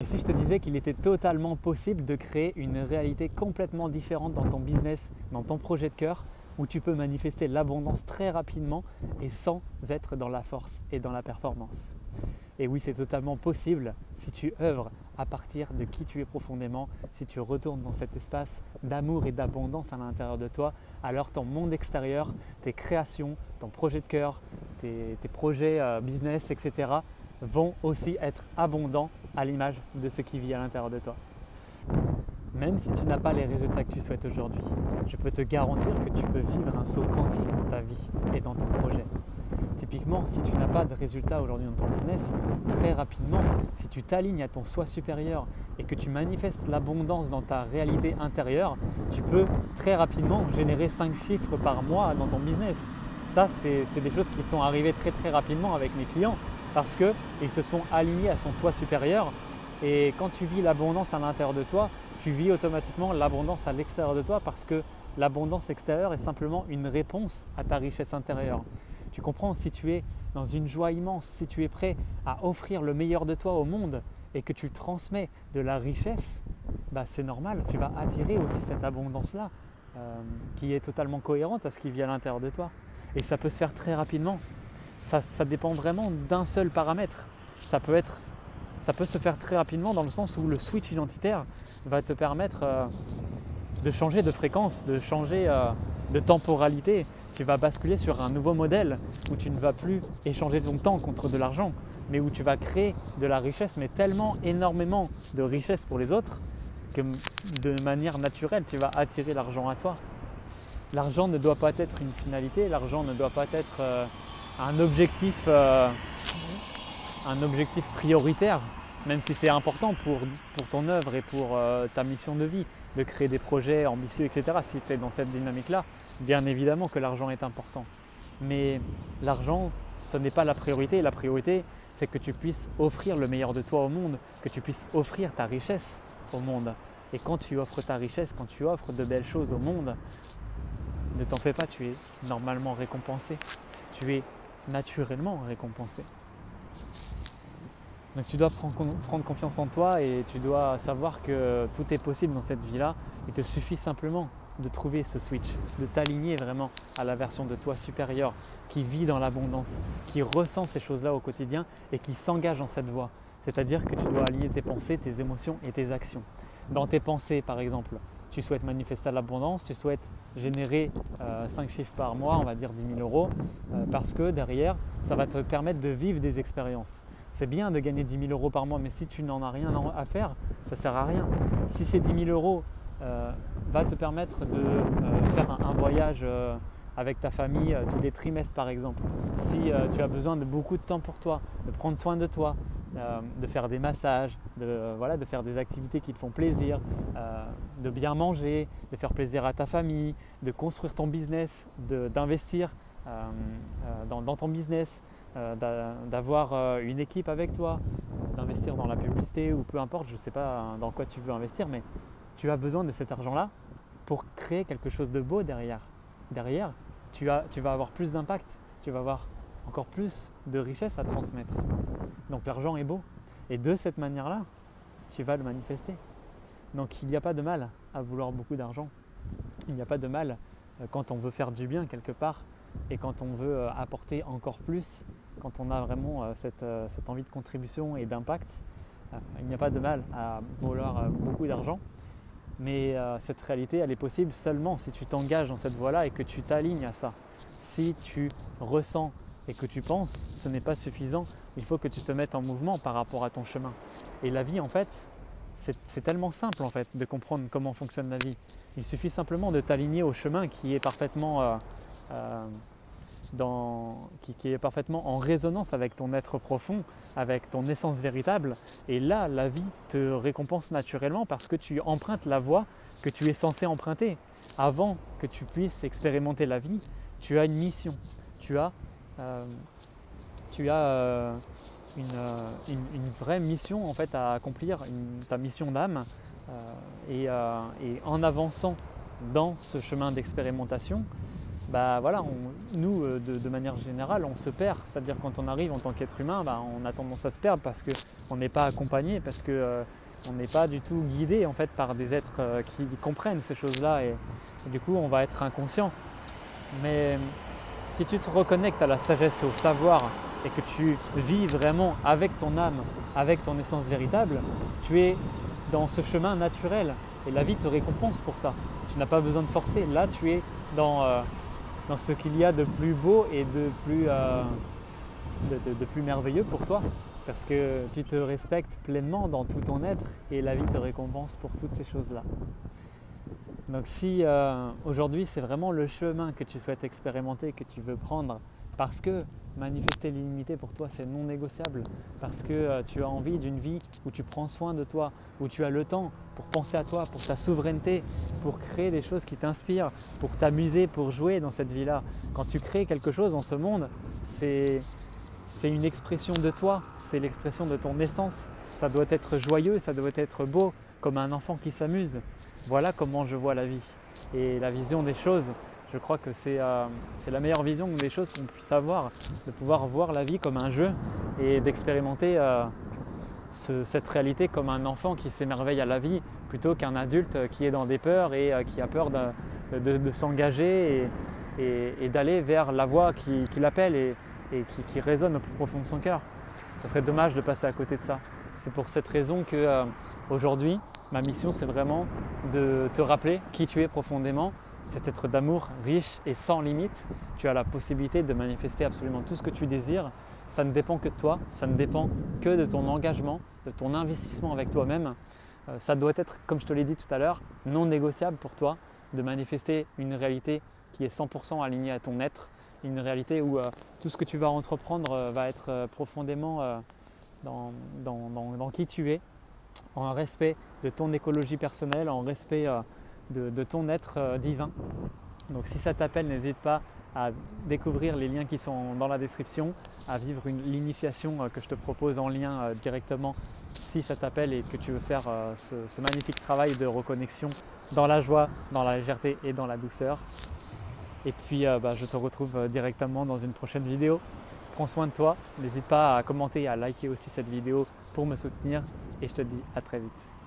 Et si je te disais qu'il était totalement possible de créer une réalité complètement différente dans ton business, dans ton projet de cœur, où tu peux manifester l'abondance très rapidement et sans être dans la force et dans la performance. Et oui, c'est totalement possible si tu œuvres à partir de qui tu es profondément, si tu retournes dans cet espace d'amour et d'abondance à l'intérieur de toi, alors ton monde extérieur, tes créations, ton projet de cœur, tes projets business, etc. vont aussi être abondants à l'image de ce qui vit à l'intérieur de toi. Même si tu n'as pas les résultats que tu souhaites aujourd'hui, je peux te garantir que tu peux vivre un saut quantique dans ta vie et dans ton projet. Typiquement, si tu n'as pas de résultats aujourd'hui dans ton business, très rapidement, si tu t'alignes à ton soi supérieur et que tu manifestes l'abondance dans ta réalité intérieure, tu peux très rapidement générer 5 chiffres par mois dans ton business. Ça, c'est des choses qui sont arrivées très rapidement avec mes clients parce qu'ils se sont alignés à son soi supérieur. Et quand tu vis l'abondance à l'intérieur de toi, tu vis automatiquement l'abondance à l'extérieur de toi parce que l'abondance extérieure est simplement une réponse à ta richesse intérieure. Tu comprends, si tu es dans une joie immense, si tu es prêt à offrir le meilleur de toi au monde et que tu transmets de la richesse, c'est normal, tu vas attirer aussi cette abondance-là qui est totalement cohérente à ce qui vit à l'intérieur de toi. Et ça peut se faire très rapidement. Ça dépend vraiment d'un seul paramètre. Ça peut se faire très rapidement dans le sens où le switch identitaire va te permettre de changer de fréquence, de changer de temporalité. Tu vas basculer sur un nouveau modèle où tu ne vas plus échanger ton temps contre de l'argent, mais où tu vas créer de la richesse, mais tellement énormément de richesse pour les autres que de manière naturelle, tu vas attirer l'argent à toi. L'argent ne doit pas être une finalité, l'argent ne doit pas être un objectif prioritaire, même si c'est important pour ton œuvre et pour ta mission de vie, de créer des projets ambitieux, etc. Si tu es dans cette dynamique-là, bien évidemment que l'argent est important. Mais l'argent, ce n'est pas la priorité. La priorité, c'est que tu puisses offrir le meilleur de toi au monde, que tu puisses offrir ta richesse au monde. Et quand tu offres ta richesse, quand tu offres de belles choses au monde, ne t'en fais pas, tu es normalement récompensé. Tu es naturellement récompensé. Donc tu dois prendre confiance en toi et tu dois savoir que tout est possible dans cette vie-là. Il te suffit simplement de trouver ce switch, de t'aligner vraiment à la version de toi supérieure qui vit dans l'abondance, qui ressent ces choses-là au quotidien et qui s'engage dans cette voie. C'est-à-dire que tu dois aligner tes pensées, tes émotions et tes actions. Dans tes pensées, par exemple, tu souhaites manifester l'abondance, tu souhaites générer 5 chiffres par mois, on va dire 10 000 euros, parce que derrière, ça va te permettre de vivre des expériences. C'est bien de gagner 10 000 euros par mois, mais si tu n'en as rien à faire, ça ne sert à rien. Si ces 10 000 euros va te permettre de faire un voyage avec ta famille tous les trimestres par exemple, si tu as besoin de beaucoup de temps pour toi, de prendre soin de toi, de faire des massages, de faire des activités qui te font plaisir, de bien manger, de faire plaisir à ta famille, de construire ton business, d'investir dans ton business, d'avoir une équipe avec toi, d'investir dans la publicité ou peu importe, je ne sais pas dans quoi tu veux investir, mais tu as besoin de cet argent-là pour créer quelque chose de beau derrière. Derrière, tu vas avoir plus d'impact, tu vas avoir encore plus de richesse à transmettre. Donc l'argent est beau et de cette manière-là, tu vas le manifester. Donc il n'y a pas de mal à vouloir beaucoup d'argent. Il n'y a pas de mal quand on veut faire du bien quelque part et quand on veut apporter encore plus, quand on a vraiment cette envie de contribution et d'impact. Il n'y a pas de mal à vouloir beaucoup d'argent. Mais cette réalité, elle est possible seulement si tu t'engages dans cette voie-là et que tu t'alignes à ça. Si tu ressens et que tu penses, ce n'est pas suffisant. Il faut que tu te mettes en mouvement par rapport à ton chemin. Et la vie, en fait, c'est tellement simple en fait de comprendre comment fonctionne la vie. Il suffit simplement de t'aligner au chemin qui est parfaitement qui est parfaitement en résonance avec ton être profond, avec ton essence véritable. Et là, la vie te récompense naturellement parce que tu empruntes la voie que tu es censé emprunter. Avant que tu puisses expérimenter la vie, tu as une mission. Tu as une vraie mission en fait à accomplir, ta mission d'âme. Et en avançant dans ce chemin d'expérimentation, bah voilà, nous, de manière générale, on se perd. C'est-à-dire quand on arrive en tant qu'être humain, bah, on a tendance à se perdre parce qu'on n'est pas accompagné, parce qu'on n'est pas du tout guidé en fait par des êtres qui comprennent ces choses-là et du coup on va être inconscient. Mais si tu te reconnectes à la sagesse et au savoir et que tu vis vraiment avec ton âme, avec ton essence véritable, tu es dans ce chemin naturel et la vie te récompense pour ça. Tu n'as pas besoin de forcer. Là, tu es dans ce qu'il y a de plus beau et de plus merveilleux pour toi. Parce que tu te respectes pleinement dans tout ton être et la vie te récompense pour toutes ces choses-là. Donc si aujourd'hui c'est vraiment le chemin que tu souhaites expérimenter, que tu veux prendre, parce que manifester l'illimité pour toi c'est non négociable, parce que tu as envie d'une vie où tu prends soin de toi, où tu as le temps pour penser à toi, pour ta souveraineté, pour créer des choses qui t'inspirent, pour t'amuser, pour jouer dans cette vie-là. Quand tu crées quelque chose dans ce monde, c'est une expression de toi, c'est l'expression de ton essence. Ça doit être joyeux, ça doit être beau, comme un enfant qui s'amuse. Voilà comment je vois la vie. Et la vision des choses, je crois que c'est la meilleure vision des choses qu'on puisse avoir, de pouvoir voir la vie comme un jeu et d'expérimenter cette réalité comme un enfant qui s'émerveille à la vie plutôt qu'un adulte qui est dans des peurs et qui a peur de s'engager et d'aller vers la voie qui l'appelle et qui résonne au plus profond de son cœur. Ça serait dommage de passer à côté de ça. C'est pour cette raison que aujourd'hui, ma mission c'est vraiment de te rappeler qui tu es profondément, cet être d'amour riche et sans limite. Tu as la possibilité de manifester absolument tout ce que tu désires. Ça ne dépend que de toi, ça ne dépend que de ton engagement, de ton investissement avec toi-même. Ça doit être, comme je te l'ai dit tout à l'heure, non négociable pour toi de manifester une réalité qui est 100% alignée à ton être, une réalité où tout ce que tu vas entreprendre va être profondément dans qui tu es, en respect de ton écologie personnelle, en respect de ton être divin. Donc si ça t'appelle, n'hésite pas à découvrir les liens qui sont dans la description, à vivre l'initiation que je te propose en lien directement si ça t'appelle et que tu veux faire ce magnifique travail de reconnexion dans la joie, dans la légèreté et dans la douceur. Et puis je te retrouve directement dans une prochaine vidéo. Prends soin de toi, n'hésite pas à commenter et à liker aussi cette vidéo pour me soutenir et je te dis à très vite.